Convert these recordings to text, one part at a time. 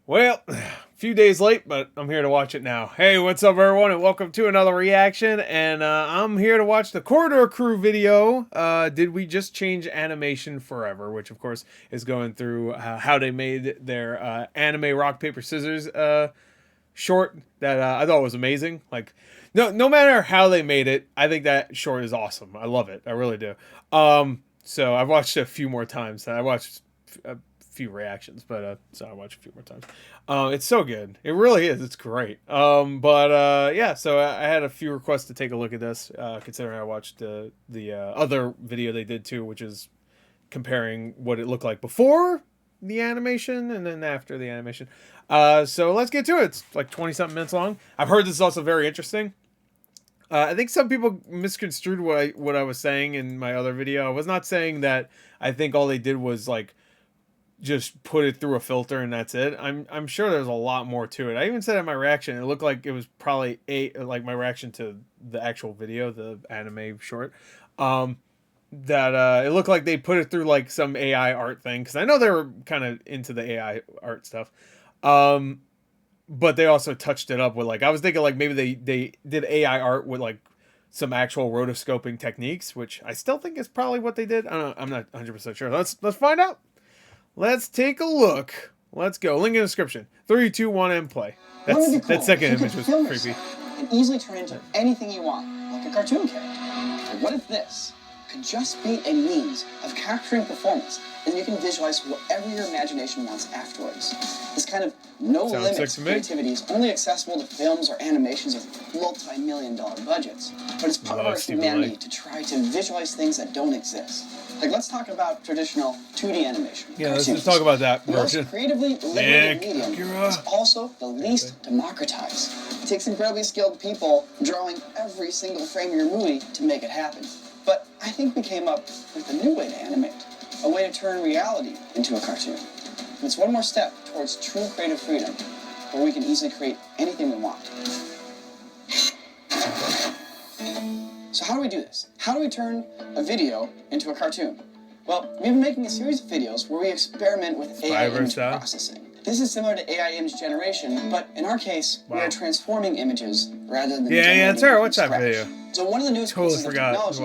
Well, a few days late, but I'm here to watch it now. Hey, what's up, everyone, and welcome to another reaction. And I'm here to watch the Corridor Crew video. Did we just change animation forever? Which, of course, is going through how they made their anime rock paper scissors short that I thought was amazing. Like, no matter how they made it, I think that short is awesome. I love it. I really do. So I've watched it a few more times. I watched a few reactions, but so I watched a few more times. It's so good. It really is. It's great. Yeah. So I had a few requests to take a look at this, considering I watched the other video they did too, which is comparing what it looked like before the animation and then after the animation. So let's get to it. It's like 20 something minutes long. I've heard this is also very interesting. I think some people misconstrued what I was saying in my other video. I was not saying that I think all they did was like just put it through a filter and that's it. I'm sure there's a lot more to it. I even said in my reaction, it looked like it was probably like my reaction to the actual video, the anime short. That it looked like they put it through like some AI art thing, because I know they were kind of into the AI art stuff. But they also touched it up with like, I was thinking like maybe they did AI art with like some actual rotoscoping techniques, which I still think is probably what they did. I don't know, I'm not 100% sure. Let's find out. Let's take a look. Let's go. Link in the description. 3, 2, 1, and play. Cool. That second image was creepy. And easily turn into anything you want, like a cartoon character. But what if this could just be a means of capturing performance, and you can visualize whatever your imagination wants afterwards? This kind of no-limit creativity is only accessible to films or animations with multi-million-dollar budgets. But it's part of our humanity to try to visualize things that don't exist. Like, let's talk about traditional 2D animation. Yeah, let's talk about that version. The most creatively limited medium is also the least democratized. It takes incredibly skilled people drawing every single frame of your movie to make it happen. But I think we came up with a new way to animate, a way to turn reality into a cartoon. And it's one more step towards true creative freedom, where we can easily create anything we want. So how do we do this? How do we turn a video into a cartoon? Well, we've been making a series of videos where we experiment with AI image processing. This is similar to AI image generation, but in our case, we are transforming images rather than that's right. What's that video? So one of the newest pieces of technology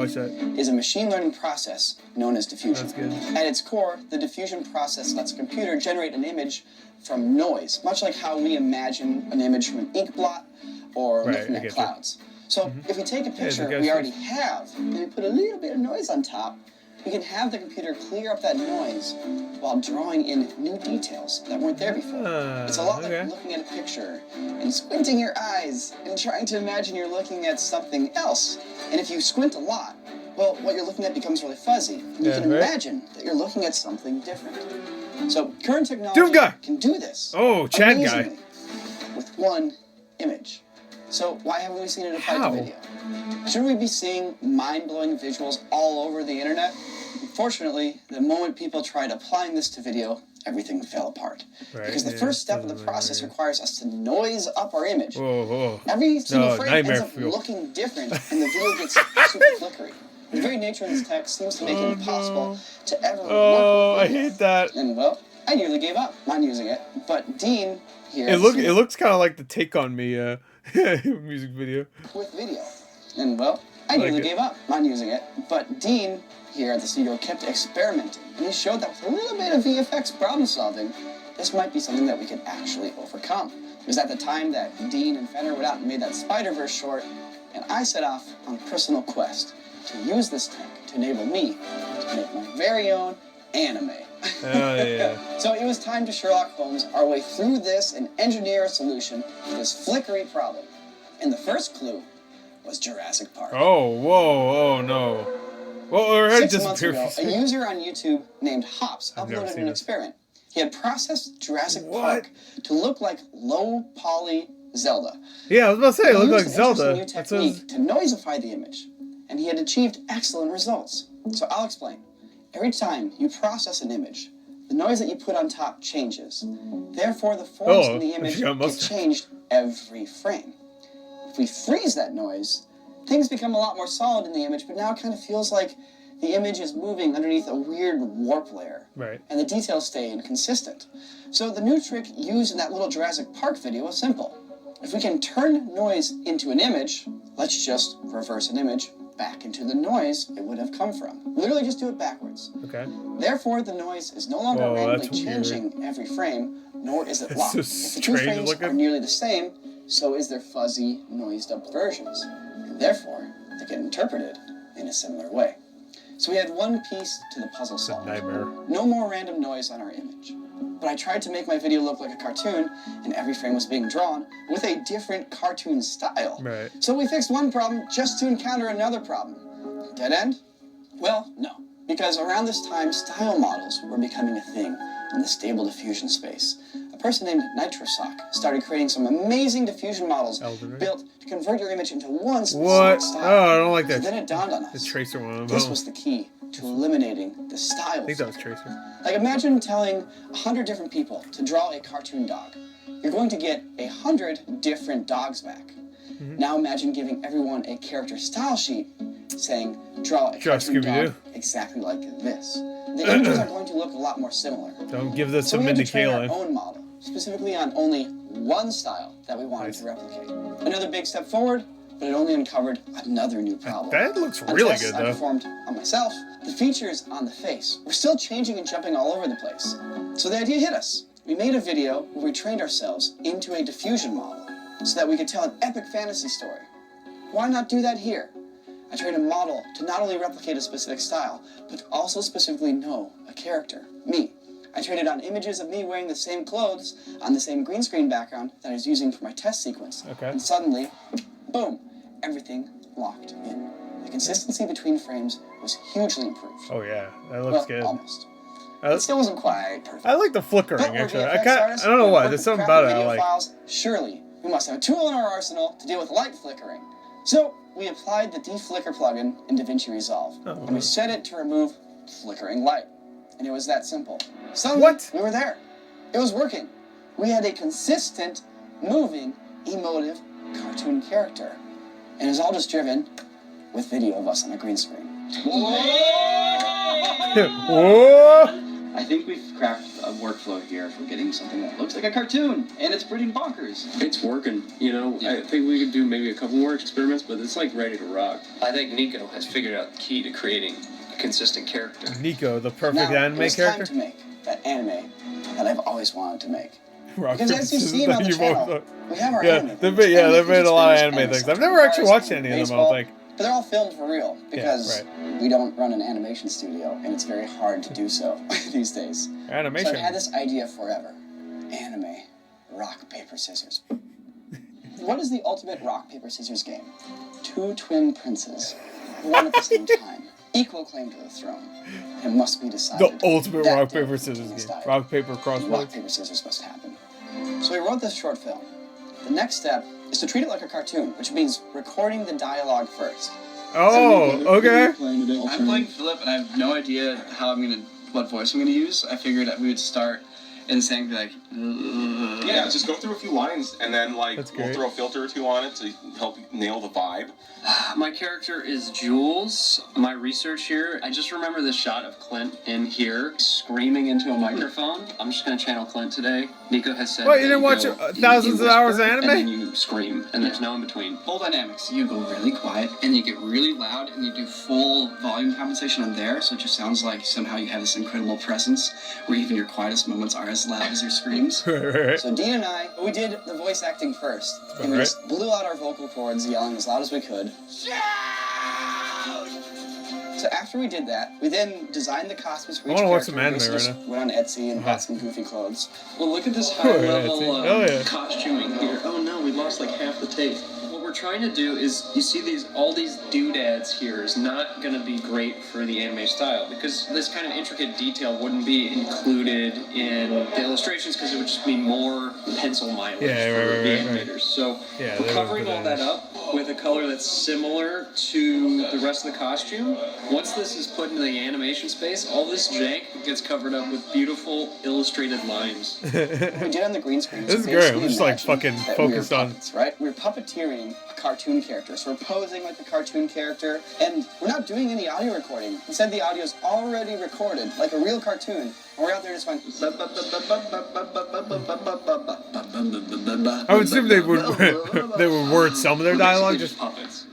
is a machine learning process known as diffusion. That's good. At its core, the diffusion process lets a computer generate an image from noise, much like how we imagine an image from an ink blot or looking at clouds. So if we take a picture we already have, and we put a little bit of noise on top, we can have the computer clear up that noise while drawing in new details that weren't there before. It's a lot like looking at a picture and squinting your eyes and trying to imagine you're looking at something else. And if you squint a lot, well, what you're looking at becomes really fuzzy. And you can imagine that you're looking at something different. So current technology can do this. Oh, Chad guy. With one image. So why haven't we seen it applied to video? Should we be seeing mind-blowing visuals all over the internet? Unfortunately, the moment people tried applying this to video, everything fell apart. Because the first step of the process requires us to noise up our image. Every single frame ends up looking different, and the video gets super flickery. The very nature of this tech seems to make it impossible to ever I hate that. And well, I nearly gave up on using it, but Dean here... It looks kind of like the Take On Me music video. With video. And well, I nearly gave up on using it, but Dean here at the studio kept experimenting, and he showed that with a little bit of VFX problem solving, this might be something that we could actually overcome. It was at the time that Dean and Fenner went out and made that Spider-Verse short, and I set off on a personal quest to use this tech to enable me to make my very own anime. So it was time to Sherlock Holmes our way through this and engineer a solution to this flickery problem. And the first clue was Jurassic Park. Oh no. Well, 6 months ago, a user on YouTube named Hops uploaded an experiment. He had processed Jurassic Park to look like low-poly Zelda. Yeah, I was about to say, it looked like Zelda. He used an interesting new technique to noisify the image, and he had achieved excellent results. So I'll explain. Every time you process an image, the noise that you put on top changes. Therefore, the forms in the image get changed every frame. If we freeze that noise, things become a lot more solid in the image, but now it kind of feels like the image is moving underneath a weird warp layer. Right. And the details stay inconsistent. So the new trick used in that little Jurassic Park video is simple. If we can turn noise into an image, let's just reverse an image back into the noise it would have come from. Literally just do it backwards. Okay. Therefore, the noise is no longer randomly changing every frame, nor is it locked. If the two frames are nearly the same, so is their fuzzy, noised-up versions. And therefore, they get interpreted in a similar way. So we had one piece to the puzzle solved. Nightmare. No more random noise on our image. But I tried to make my video look like a cartoon, and every frame was being drawn with a different cartoon style. Right. So we fixed one problem just to encounter another problem. Dead end? Well, no. Because around this time, style models were becoming a thing in the stable diffusion space. A person named Nitrosock started creating some amazing diffusion models built to convert your image into one specific style. Oh, I don't like that. So then it dawned on us. The Tracer one. This was the key to eliminating the style. I think that was Tracer. Like, imagine telling 100 different people to draw a cartoon dog. You're going to get 100 different dogs back. Now imagine giving everyone a character style sheet saying, draw a cartoon dog exactly like this. The images are going to look a lot more similar. Don't give this to Mindy train Kaling. our own model, specifically on only one style that we wanted to replicate. Another big step forward, but it only uncovered another new problem. That looks really good, though. I performed on myself. The features on the face were still changing and jumping all over the place. So the idea hit us. We made a video where we trained ourselves into a diffusion model so that we could tell an epic fantasy story. Why not do that here? I trained a model to not only replicate a specific style, but also specifically know a character, me. I trained it on images of me wearing the same clothes on the same green screen background that I was using for my test sequence. Okay. And suddenly, boom, everything locked in. The consistency between frames was hugely improved. Oh yeah, that looks good. Almost. It still wasn't quite perfect. I like the flickering, actually. I don't know why. There's something about it I like. Files, surely, we must have a tool in our arsenal to deal with light flickering. So, we applied the deflicker plugin in DaVinci Resolve, and we set it to remove flickering light. And it was that simple. Suddenly, we were there. It was working. We had a consistent, moving, emotive cartoon character. And it was all just driven with video of us on a green screen. Whoa! I think we've crafted a workflow here for getting something that looks like a cartoon, and it's pretty bonkers. It's working, you know. Yeah. I think we could do maybe a couple more experiments, but it's like ready to rock. I think Nico has figured out the key to creating a consistent character. Nico, the perfect anime character? It was time to make that anime that I've always wanted to make. Because as you've seen on the channel, we have our anime things. They've made a lot of anime things. I've never actually watched any of them, I don't think. But they're all filmed for real, because we don't run an animation studio, and it's very hard to do so these days. Animation. So I've had this idea forever. Anime. Rock, paper, scissors. What is the ultimate rock, paper, scissors game? Two twin princes, one at the same time, equal claim to the throne. It must be decided. The ultimate rock, paper, scissors game. Rock, paper, crosswords. Rock, paper, scissors must happen. So we wrote this short film. The next step is to treat it like a cartoon, which means recording the dialogue first. Oh, okay. I'm playing Philip, and I have no idea what voice I'm gonna use. I figured that we would start and saying like, yeah, just go through a few lines, and then we'll throw a filter or two on it to help nail the vibe. My character is Jules. My research here, I just remember the shot of Clint in here screaming into a microphone. I'm just going to channel Clint today. Nico has said... What, you didn't watch thousands of hours of anime? And then you scream, and there's no in between. Full dynamics. You go really quiet, and you get really loud, and you do full volume compensation on there, so it just sounds like somehow you have this incredible presence, where even your quietest moments are as loud as your screams. So Dean and I, we did the voice acting first, and we just blew out our vocal cords, yelling as loud as we could. So after we did that, we then designed the costumes for each character. I want to watch some anime right now. Went on Etsy and bought some goofy clothes. Well, look at this high-level costuming here. Oh no, we lost like half the tape. What we're trying to do is, you see all these doodads here is not going to be great for the anime style, because this kind of intricate detail wouldn't be included in the illustrations, because it would just be more pencil mileage for the animators. So we're covering all that up with a color that's similar to the rest of the costume. Once this is put into the animation space, all this jank gets covered up with beautiful illustrated lines. We did on the green screen. This is great. I'm just fucking focused on... Right? We're puppeteering a cartoon character. So we're posing like the cartoon character, and we're not doing any audio recording. Instead, the audio is already recorded, like a real cartoon, and we're out there just going... I would assume they would word some of their dialogue, just,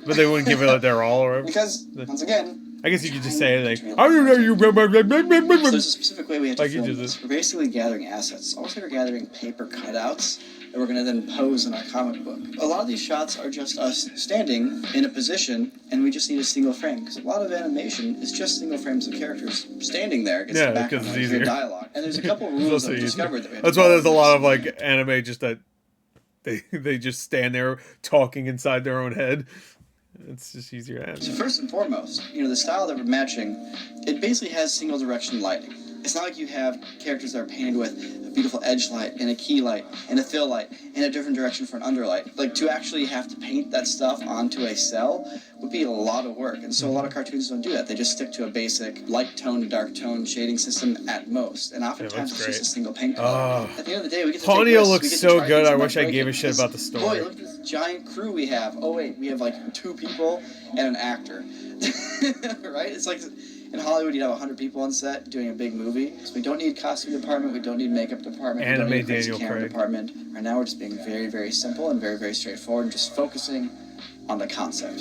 but they wouldn't give it their all, or because, once again... I guess you could just say, like... So there's a specific way we have to film this. We're basically gathering assets. Almost like we're gathering paper cutouts that we're going to then pose in our comic book. A lot of these shots are just us standing in a position, and we just need a single frame. Because a lot of animation is just single frames of characters standing there against the background, like your dialogue. And there's a couple rules that we discovered that we have to That's why there's a lot of, like, anime just that they just stand there talking inside their own head. It's just easier to So first and foremost, the style that we're matching, it basically has single direction lighting. It's not like you have characters that are painted with a beautiful edge light and a key light and a fill light and a different direction for an underlight. Like, to actually have to paint that stuff onto a cell would be a lot of work. And so a lot of cartoons don't do that. They just stick to a basic light tone, dark tone shading system at most. And oftentimes it's just a single paint color. At the end of the day, we get to take risks. looks so good. I wish I gave a shit about the story. Boy, look at this giant crew we have. Oh wait, we have like 2 people and an actor. Right? It's like... In Hollywood, you'd have 100 people on set doing a big movie. So we don't need costume department, we don't need makeup department, we don't need a crazy camera department. Right now, we're just being very, very simple and very, very straightforward, and just focusing on the concept.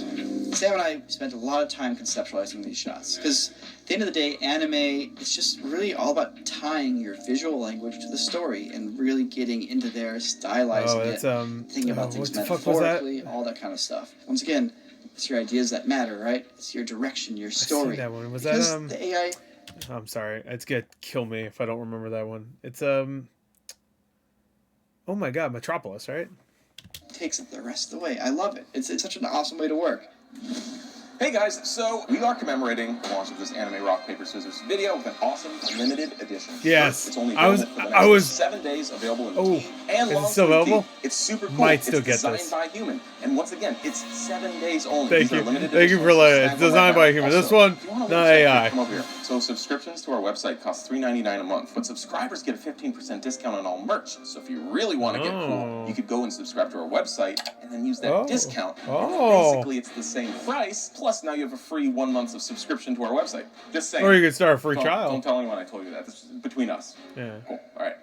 Sam and I spent a lot of time conceptualizing these shots, because at the end of the day, anime is just really all about tying your visual language to the story and really getting into there, stylizing it, thinking about things metaphorically, all that kind of stuff. Once again, it's your ideas that matter, right? It's your direction, your story. I've seen that one. Was because that the AI? I'm sorry. It's gonna kill me if I don't remember that one. It's oh my god, Metropolis, right? Takes it the rest of the way. I love it. It's such an awesome way to work. Hey guys, so we are commemorating the launch of this anime rock paper scissors video with an awesome limited edition. Yes, it's only I was 7 days available in oh, and is long it still available? It's super cool. Might still it's get designed this. by a human, and once again, it's 7 days only. Thank you for letting it. Designed by a human. This one, not AI. Come over here. So subscriptions to our website cost $3.99 a month, but subscribers get a 15% discount on all merch. So if you really want to get cool, you could go and subscribe to our website and then use that discount. Basically, it's the same price. Plus, now you have a free 1 month of subscription to our website. Just saying. Or you could start a free trial. Don't tell anyone I told you that. This is between us. Yeah. Cool. All right.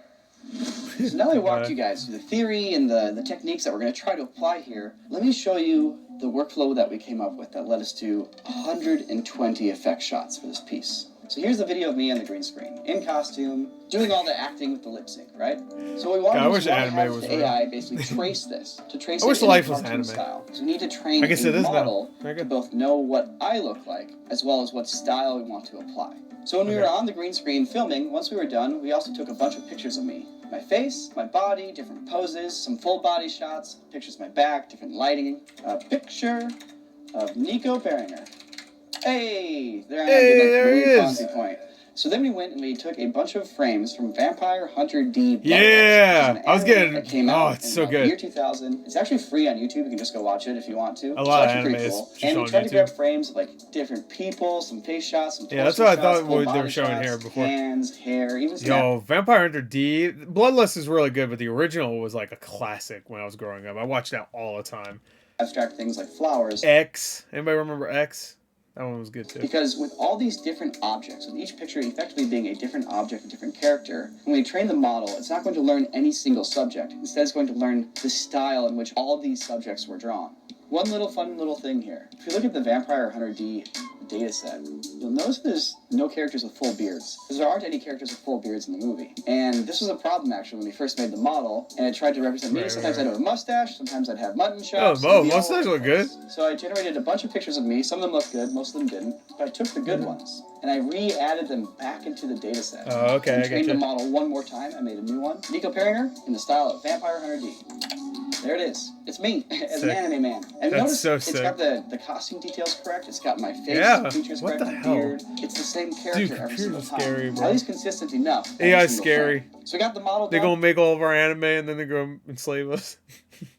So now that I walked you guys through the theory and the techniques that we're going to try to apply here, let me show you the workflow that we came up with that led us to 120 effect shots for this piece. So here's the video of me on the green screen, in costume, doing all the acting with the lip sync, right? So what we want to do is have the AI basically trace this, to trace it in the cartoon style. So we need to train a model to both know what I look like, as well as what style we want to apply. So when we were on the green screen filming, once we were done, we also took a bunch of pictures of me. My face, my body, different poses, some full body shots, pictures of my back, different lighting. A picture of Nico Beringer. Hey, there I am. There he is. Point. So then we went and we took a bunch of frames from Vampire Hunter D. Yeah, I was getting. It's so good. Year 2000. It's actually free on YouTube. You can just go watch it if you want to. A lot of anime is and we tried to grab frames of like different people, some face shots, some that's what I thought they were showing here before. Hands, hair, even Vampire Hunter D. Bloodlust is really good, but the original was like a classic when I was growing up. I watched that all the time. Abstract things like flowers. X. Anybody remember X? That one was good too. Because with all these different objects, with each picture effectively being a different object, a different character, when we train the model, it's not going to learn any single subject. Instead, it's going to learn the style in which all these subjects were drawn. One little fun little thing here. If you look at the Vampire Hunter D data set, you'll notice there's no characters with full beards. Because there aren't any characters with full beards in the movie. And this was a problem, actually, when we first made the model, and it tried to represent me. Sometimes I'd have a mustache, sometimes I'd have mutton chops. Mustache look good. So I generated a bunch of pictures of me. Some of them looked good, most of them didn't. But I took the good ones, and I re-added them back into the data set. Oh, okay, and trained the model one more time. I made a new one. Nico Peringer in the style of Vampire Hunter D. There it is. It's me as an anime man. And notice it's got the costume details correct. It's got my face, features correct, my beard. It's the same character every single time. Scary, bro. At least consistent enough. AI's scary. So we got the model done. They're going to make all of our anime and then they're going to enslave us.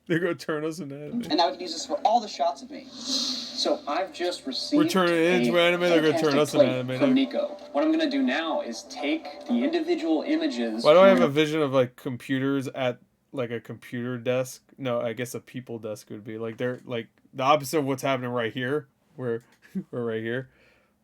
They're going to turn us into anime. And now we can use this for all the shots of me. So I've just received We're turning it into anime, they're going to turn us into anime. From Nico. What I'm going to do now is take the individual images. Why do I have a vision of like computers at like a computer desk. No, I guess a people desk would be like they're like the opposite of what's happening right here, where we're right here,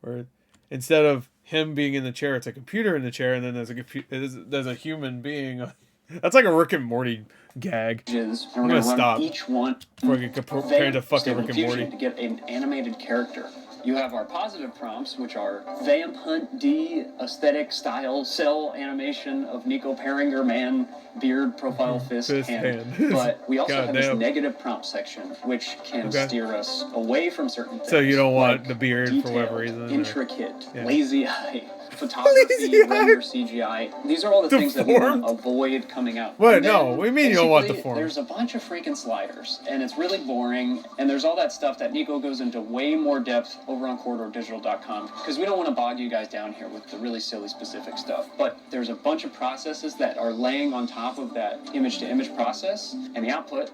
where instead of him being in the chair, it's a computer in the chair, and then there's a human being. That's like a Rick and Morty gag. And we're I'm gonna stop each one before I get compared to fucking Rick and Morty. To get an animated character. You have our positive prompts, which are Vamp Hunt D, aesthetic, style, cell animation of Nico Perringer, man, beard, profile, fist, hand. But we also have this negative prompt section, which can steer us away from certain things. So you don't want the beard for whatever reason? Intricate, lazy eye, photography, render, CGI. These are all the things that we want to avoid coming out. What? No, we mean you don't want the form. There's a bunch of freaking sliders, and it's really boring, and there's all that stuff that Nico goes into way more depth over on CorridorDigital.com, because we don't want to bog you guys down here with the really silly specific stuff. But there's a bunch of processes that are laying on top of that image-to-image process, and the output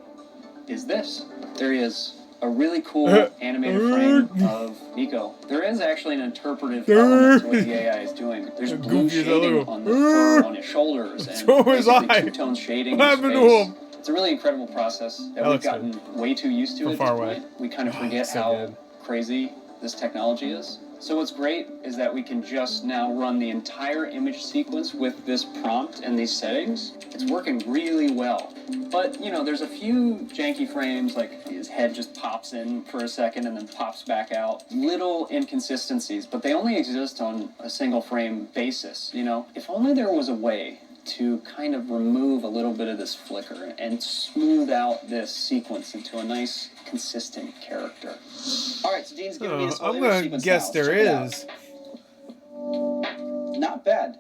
is this. There is a really cool animated frame of Nico. There is actually an interpretive element to what the AI is doing. There's blue shading on the fur on his shoulders, and basically two-tone shading in his face. It's a really incredible process that we've gotten way too used to at this point. We kind of forget how crazy this technology is. So what's great is that we can just now run the entire image sequence with this prompt and these settings. It's working really well. But, you know, there's a few janky frames, like his head just pops in for a second and then pops back out. Little inconsistencies, but they only exist on a single frame basis, you know? If only there was a way to kind of remove a little bit of this flicker and smooth out this sequence into a nice, consistent character. All right, so Dean's giving me this I'm going to guess there is. Not bad.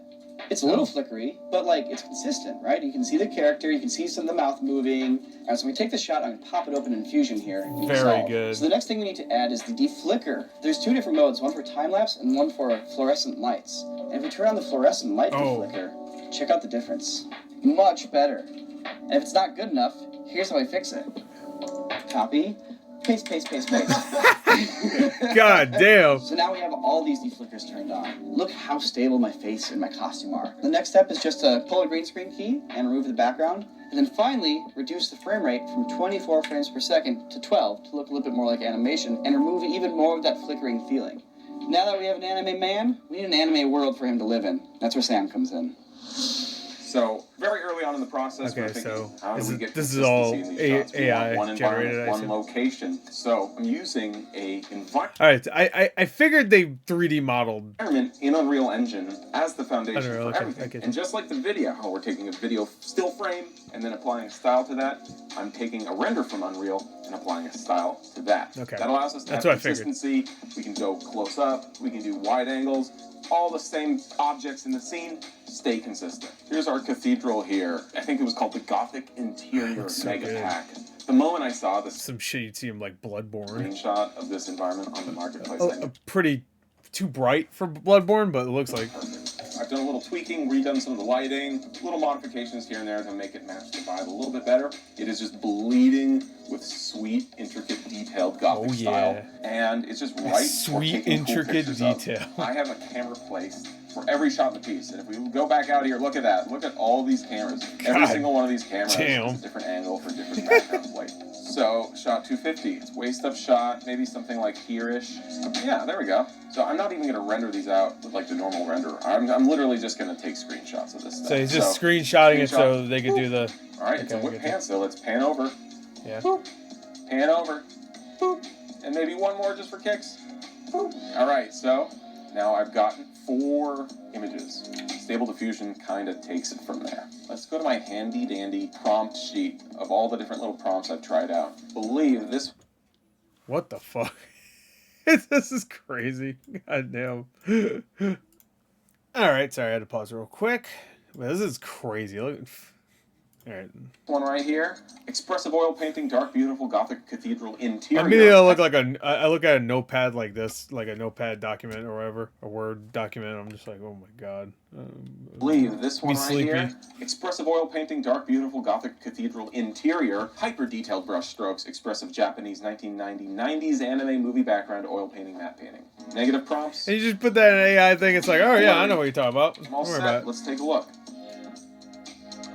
It's a little flickery, but like it's consistent, right? You can see the character, you can see some of the mouth moving. All right, so we take the shot, I'm going to pop it open in Fusion here. Very good. So the next thing we need to add is the deflicker. There's two different modes, one for time-lapse and one for fluorescent lights. And if we turn on the fluorescent light deflicker, check out the difference. Much better. And if it's not good enough, here's how I fix it. Copy, paste, paste, paste, paste. God damn. So now we have all these deflickers turned on. Look how stable my face and my costume are. The next step is just to pull a green screen key and remove the background. And then finally, reduce the frame rate from 24 frames per second to 12 to look a little bit more like animation and remove even more of that flickering feeling. Now that we have an anime man, we need an anime world for him to live in. That's where Sam comes in. So very early on in the process, we're thinking, how do we get this is all in these shots? AI one generated, environment, one location. So I'm using a environment. All right, I figured they 3D modeled environment in Unreal Engine as the foundation for everything. And just like the video, how we're taking a video still frame and then applying a style to that, I'm taking a render from Unreal and applying a style to that. Okay. That allows us to have consistency. We can go close up. We can do wide angles. All the same objects in the scene stay consistent. Here's our cathedral here. I think it was called the Gothic Interior Mega Pack. The moment I saw this, some shit you'd see him like Bloodborne screenshot of this environment on the marketplace. Pretty too bright for Bloodborne, but it looks like. I've done a little tweaking, redone some of the lighting, little modifications here and there to make it match the vibe a little bit better. It is just bleeding with sweet, intricate, detailed Gothic style, and it's just right. Sweet, intricate detail. I have a camera placed for every shot in the piece, and if we go back out here, look at that. Look at all these cameras. Every single one of these cameras is a different angle for different background light. So, shot 250. It's waist up shot, maybe something like here-ish. Yeah, there we go. So I'm not even going to render these out with like the normal renderer. I'm literally just going to take screenshots of this stuff. So he's just screenshotting it so they could do the... All right, it's a whip pan, so let's pan over. Yeah. Boop. Pan over. Boop. And maybe one more just for kicks. Boop. All right, so now I've gotten 4 images. Stable Diffusion kind of takes it from there. Let's go to my handy-dandy prompt sheet of all the different little prompts I've tried out. Believe this... What the fuck? This is crazy. God damn. Alright, sorry, I had to pause real quick. But this is crazy. Look... Alright. One right here. Expressive oil painting, dark, beautiful Gothic cathedral interior. I mean, I look at a notepad like this, like a notepad document or whatever, a Word document. I'm just like, oh my god. Believe this one right here. Expressive oil painting, dark, beautiful Gothic cathedral interior. Hyper detailed brush strokes, expressive Japanese 1990s anime movie background, oil painting, matte painting. Negative prompts. And you just put that in an AI thing. It's like, oh yeah, I know what you're talking about. I'm all set. Let's take a look.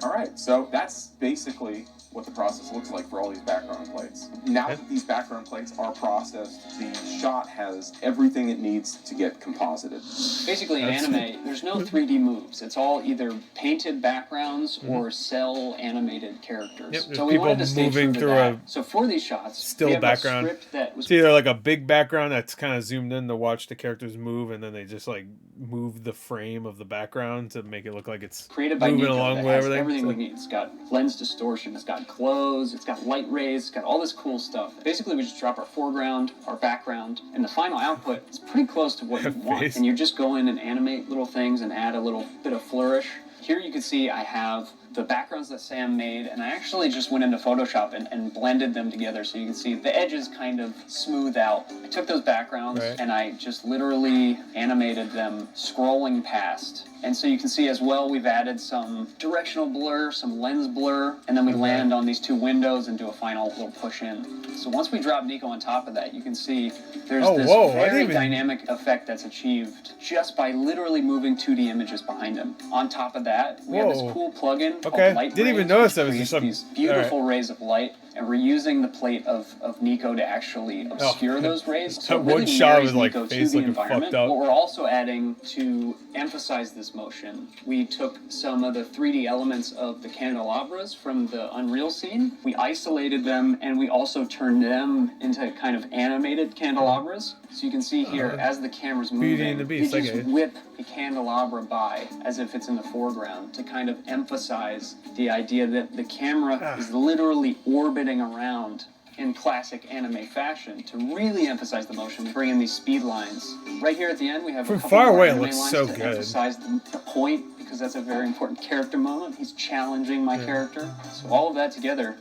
All right, so that's basically what the process looks like for all these background plates. Now that these background plates are processed, the shot has everything it needs to get composited. Basically, in anime, there's no 3D moves. It's all either painted backgrounds or cell animated characters. Yep, so we wanted to stay moving true to through that. a So for these shots, still we have background. a script that was It's either like a big background that's kind of zoomed in to watch the characters move, and then they just like move the frame of the background to make it look like it's created by moving Nico along that with has everything. everything So- we need. It's got lens distortion, it's got glows, it's got light rays, it's got all this cool stuff. Basically, we just drop our foreground, our background, and the final output is pretty close to what you want. Face. And you just go in and animate little things and add a little bit of flourish. Here you can see I have the backgrounds that Sam made, and I actually just went into Photoshop and blended them together so you can see the edges kind of smooth out. I took those backgrounds and I just literally animated them scrolling past. And so you can see as well we've added some directional blur, some lens blur, and then we land on these two windows and do a final little push in. So once we drop Nico on top of that, you can see there's this very dynamic effect that's achieved just by literally moving 2D images behind him. On top of that, we have this cool plugin called Light Didn't even Rays, notice which that was creates just some these beautiful rays of light, and we're using the plate of Nico to actually obscure those rays. So that it really one shot marries was like Nico to face the looking environment. fucked up. What we're also adding to emphasize this motion, we took some of the 3D elements of the candelabras from the Unreal scene. We isolated them, and we also turned them into kind of animated candelabras. So you can see here, as the camera's moving, Beauty and the Beast, you just okay. whip a candelabra by as if it's in the foreground to kind of emphasize the idea that the camera is literally orbiting around in classic anime fashion to really emphasize the motion. We bring in these speed lines. Right here at the end, we have From a couple far more away, it anime looks lines so to good. emphasize the point, because that's a very important character moment. He's challenging my character. So all of that together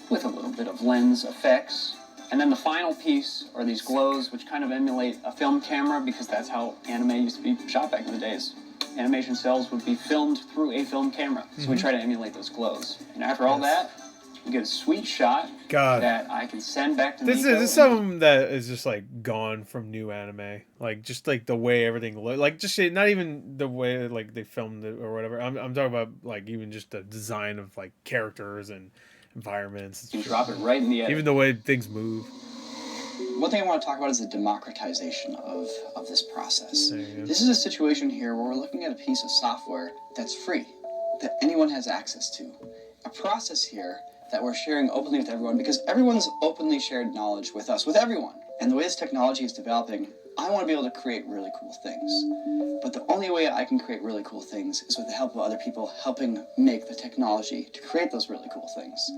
with a little bit of lens effects. And then the final piece are these glows, which kind of emulate a film camera, because that's how anime used to be shot back in the days. Animation cells would be filmed through a film camera. So we try to emulate those glows. And after all that, we get a sweet shot that I can send back to This Nico. is something that is just like gone from new anime, like just like the way everything look, like just not even the way like they filmed it or whatever. I'm talking about like even just the design of like characters and environments. You drop it right in the edit. Even the way things move. One thing I want to talk about is the democratization of this process. This is a situation here where we're looking at a piece of software that's free, that anyone has access to. A process here that we're sharing openly with everyone, because everyone's openly shared knowledge with us, with everyone. And the way this technology is developing, I want to be able to create really cool things. But the only way I can create really cool things is with the help of other people helping make the technology to create those really cool things.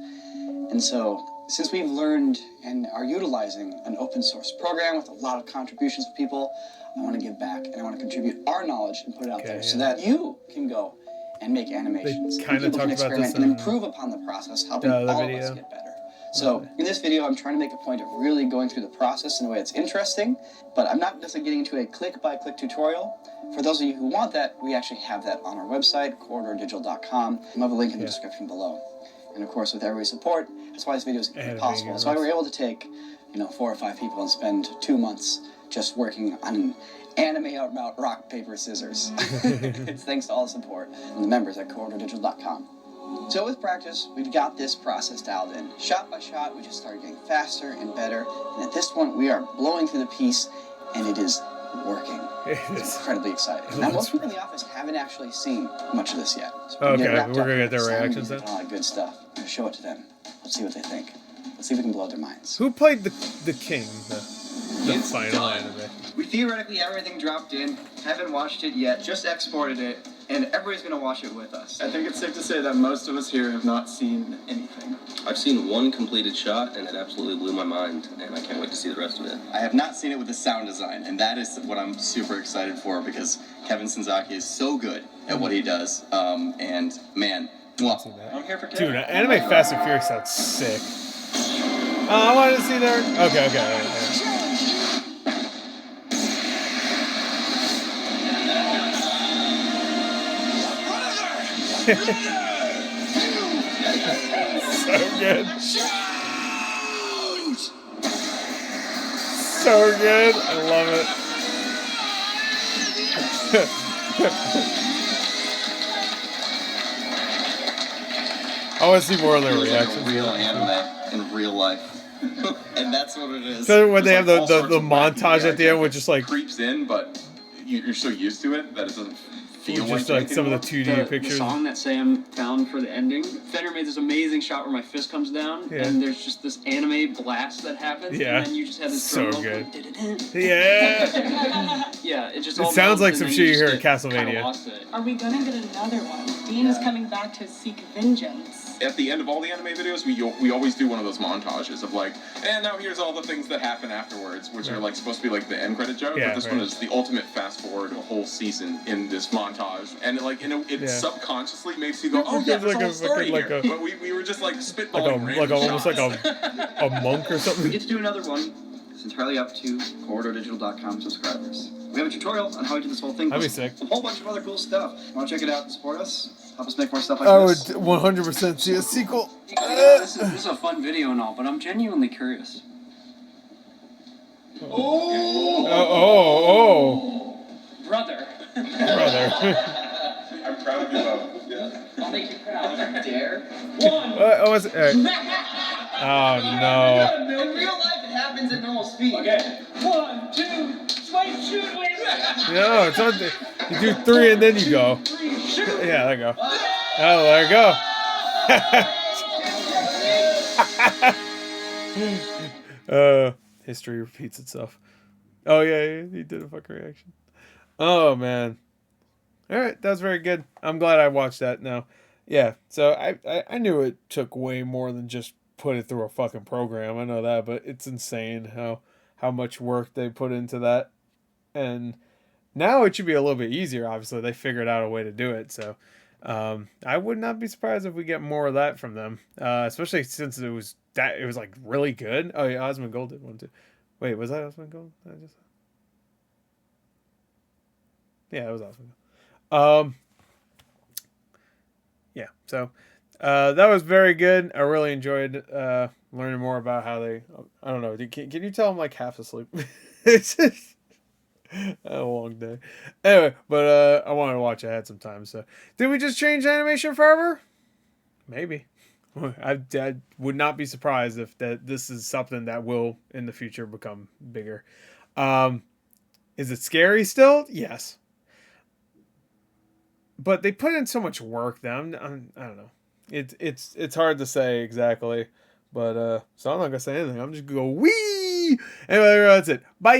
And so, since we've learned and are utilizing an open source program with a lot of contributions from people, I want to give back and I want to contribute our knowledge and put it out there so that you can go and make animations. They kind of talked about this and improve upon the process, helping all of us get better. So in this video, I'm trying to make a point of really going through the process in a way that's interesting, but I'm not necessarily getting into a click-by-click tutorial. For those of you who want that, we actually have that on our website, corridordigital.com. We'll have a link in the description below. And of course, with everybody's support, that's why this video is possible. That's why we're able to take, 4 or 5 people and spend 2 months just working on an anime about rock, paper, scissors. It's thanks to all the support and the members at corridordigital.com. So with practice, we've got this process dialed in. Shot by shot, we just started getting faster and better. And at this point, we are blowing through the piece, and it is working. It's incredibly exciting. Now, most people in the office haven't actually seen much of this yet. So we're going to get their reactions then. All that good stuff. I'm going to show it to them. Let's see what they think. Let's see if we can blow their minds. Who played the king? The final anime. We theoretically have everything dropped in, haven't watched it yet, just exported it, and everybody's gonna watch it with us. I think it's safe to say that most of us here have not seen anything. I've seen one completed shot, and it absolutely blew my mind, and I can't wait to see the rest of it. I have not seen it with the sound design, and that is what I'm super excited for, because Kevin Senzaki is so good at what he does, and man, I'm here for Dude, anime Fast and Furious sounds sick. I wanted to see their... Okay. So good. So good. I love it. I want to see more of their reactions. Real anime in real life. And that's what it is. So when they have the montage at the end, which just like creeps in, but you're so used to it that it doesn't feel just like some of the 2D pictures. The song that Sam found for the ending, Fender made this amazing shot where my fist comes down, and there's just this anime blast that happens, and then you just have this so good. Yeah, it just it all sounds like some and shit you then hear at Castlevania. Are we gonna get another one? Dean is coming back to seek vengeance. At the end of all the anime videos, we always do one of those montages of like, and now here's all the things that happen afterwards, which are like supposed to be like the end credit joke. But this one is the ultimate fast forward a whole season in this montage, and it subconsciously makes you go, oh yeah, there's a whole story here. But we were just like spitballing almost like a monk or something. We get to do another one. It's entirely up to CorridorDigital.com subscribers. We have a tutorial on how we do this whole thing. That'd be sick. A whole bunch of other cool stuff. Want to check it out and support us? Help us make more stuff like this. I would 100% see a sequel. This is a fun video and all, but I'm genuinely curious. Brother. I'm proud of you both. I'll make you proud. Dare. Oh no. In real life, it happens at normal speed. Okay. 1, 2, wait, shoot, wait. No, it's on. You do 3 and then you go. Yeah, there you go. Oh, there you go. History repeats itself. Oh yeah, he did a fucking reaction. Oh man. All right, that was very good. I'm glad I watched that now. Yeah, so I knew it took way more than just put it through a fucking program. I know that, but it's insane how much work they put into that. And now it should be a little bit easier. Obviously, they figured out a way to do it. So I would not be surprised if we get more of that from them, especially since it was like really good. Oh yeah, Osmond Gold did one too. Wait, was that Osmond Gold? Yeah, it was Osmond Gold. Yeah, so that was very good. I really enjoyed learning more about how they. I don't know. Can you tell I'm like half asleep? It's just a long day. Anyway, but I wanted to watch. I had some time. So did we just change animation forever? Maybe. I would not be surprised if this is something that will in the future become bigger. Is it scary still? Yes. But they put in so much work that I don't know. It's hard to say exactly, but so I'm not gonna say anything. I'm just gonna go wee. Anyway, that's it. Bye.